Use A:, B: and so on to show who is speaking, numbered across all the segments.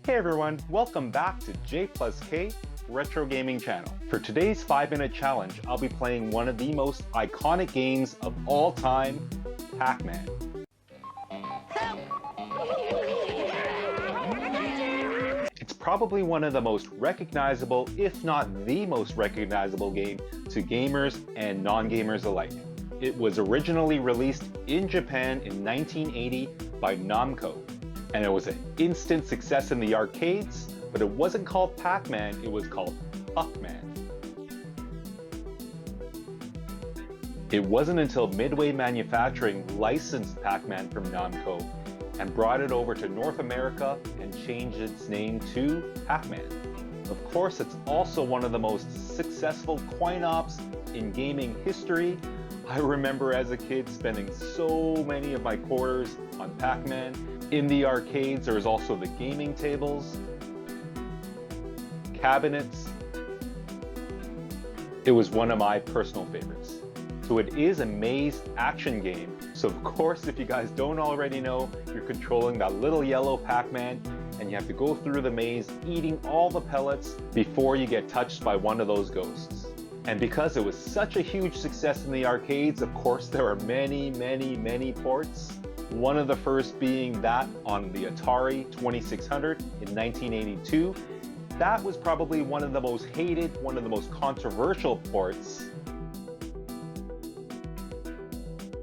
A: Hey everyone, welcome back to J plus K Retro Gaming Channel. For today's 5-minute challenge, I'll be playing one of the most iconic games of all time, Pac-Man. It's probably one of the most recognizable, if not the most recognizable game to gamers and non-gamers alike. It was originally released in Japan in 1980 by Namco, and it was an instant success in the arcades, but it wasn't called Pac-Man, it was called Pac-man. It wasn't until Midway Manufacturing licensed Pac-Man from Namco and brought it over to North America and changed its name to Pac-Man. Of course, it's also one of the most successful coin-ops in gaming history. I remember as a kid spending so many of my quarters on Pac-Man. In the arcades, there was also the gaming tables, cabinets. It was one of my personal favorites. So it is a maze action game. So of course, if you guys don't already know, you're controlling that little yellow Pac-Man and you have to go through the maze eating all the pellets before you get touched by one of those ghosts. And because it was such a huge success in the arcades, of course, there are many ports. One of the first being that on the Atari 2600 in 1982. That was probably one of the most hated, one of the most controversial ports.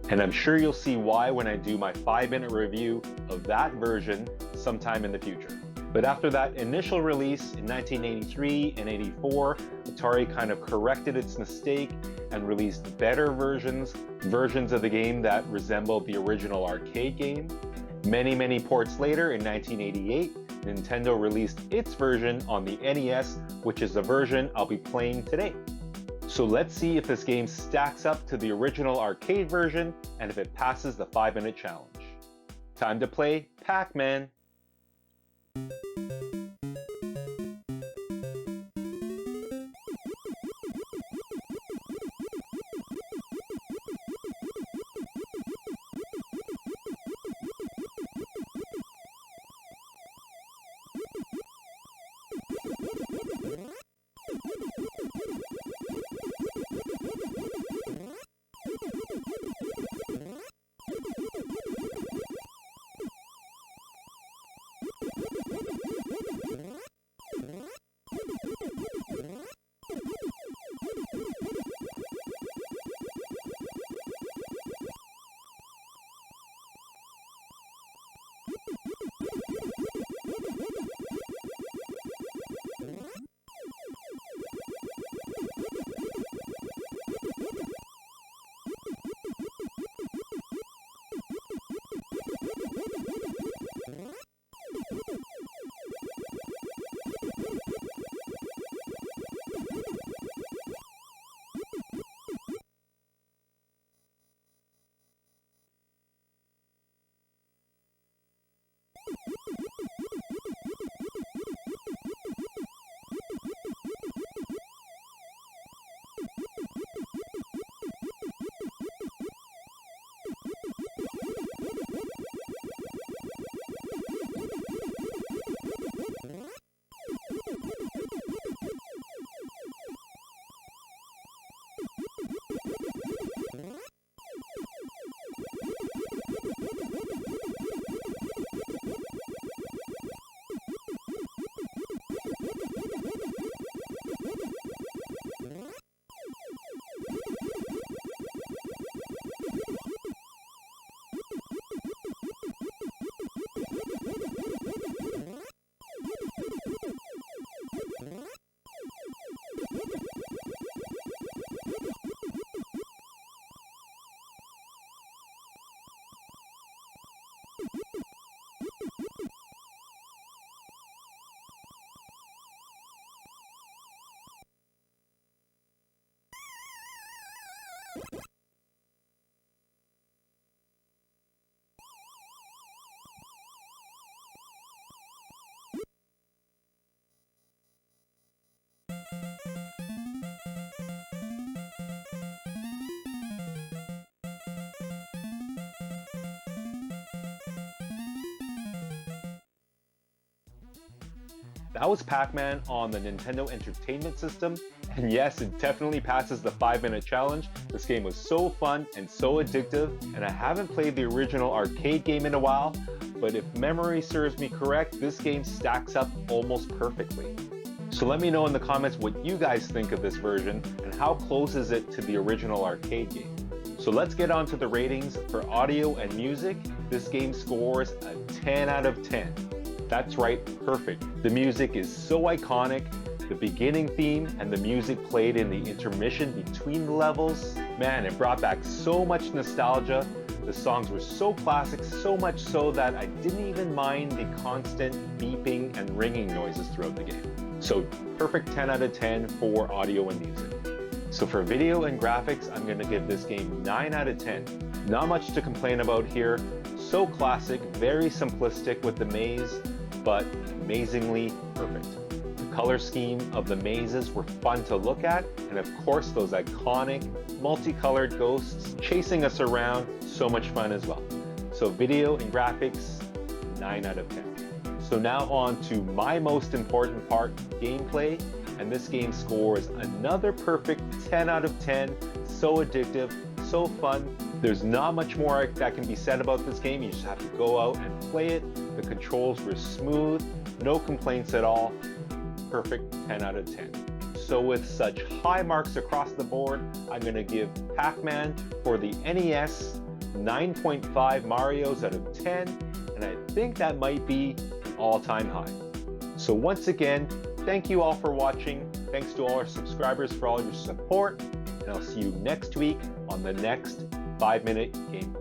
A: And I'm sure you'll see why when I do my 5-minute review of that version sometime in the future. But after that initial release in 1983 and 84, Atari kind of corrected its mistake and released better versions of the game that resembled the original arcade game. Many ports later, in 1988, Nintendo released its version on the NES, which is the version I'll be playing today. So let's see if this game stacks up to the original arcade version and if it passes the 5-minute challenge. Time to play Pac-Man. That was Pac-Man on the Nintendo Entertainment System, and yes, it definitely passes the 5-minute challenge. This game was so fun and so addictive, and I haven't played the original arcade game in a while, but if memory serves me correct, this game stacks up almost perfectly. So let me know in the comments what you guys think of this version, and how close is it to the original arcade game. So let's get on to the ratings. For audio and music, this game scores a 10 out of 10. That's right, perfect. The music is so iconic. The beginning theme and the music played in the intermission between the levels, man, it brought back so much nostalgia. The songs were so classic, so much so that I didn't even mind the constant beeping and ringing noises throughout the game. So perfect 10 out of 10 for audio and music. So for video and graphics, I'm going to give this game 9 out of 10. Not much to complain about here. So classic, very simplistic with the maze, but amazingly perfect. The color scheme of the mazes were fun to look at, and of course those iconic multicolored ghosts chasing us around, so much fun as well. So video and graphics, 9 out of 10. So now on to my most important part, gameplay, and this game scores another perfect 10 out of 10, so addictive, so fun. There's not much more that can be said about this game. You just have to go out and play it. The controls were smooth, no complaints at all. Perfect 10 out of 10. So with such high marks across the board, I'm going to give Pac-Man for the NES 9.5 Marios out of 10, and I think that might be an all-time high. So once again, thank you all for watching. Thanks to all our subscribers for all your support, and I'll see you next week on the next 5-minute gameplay.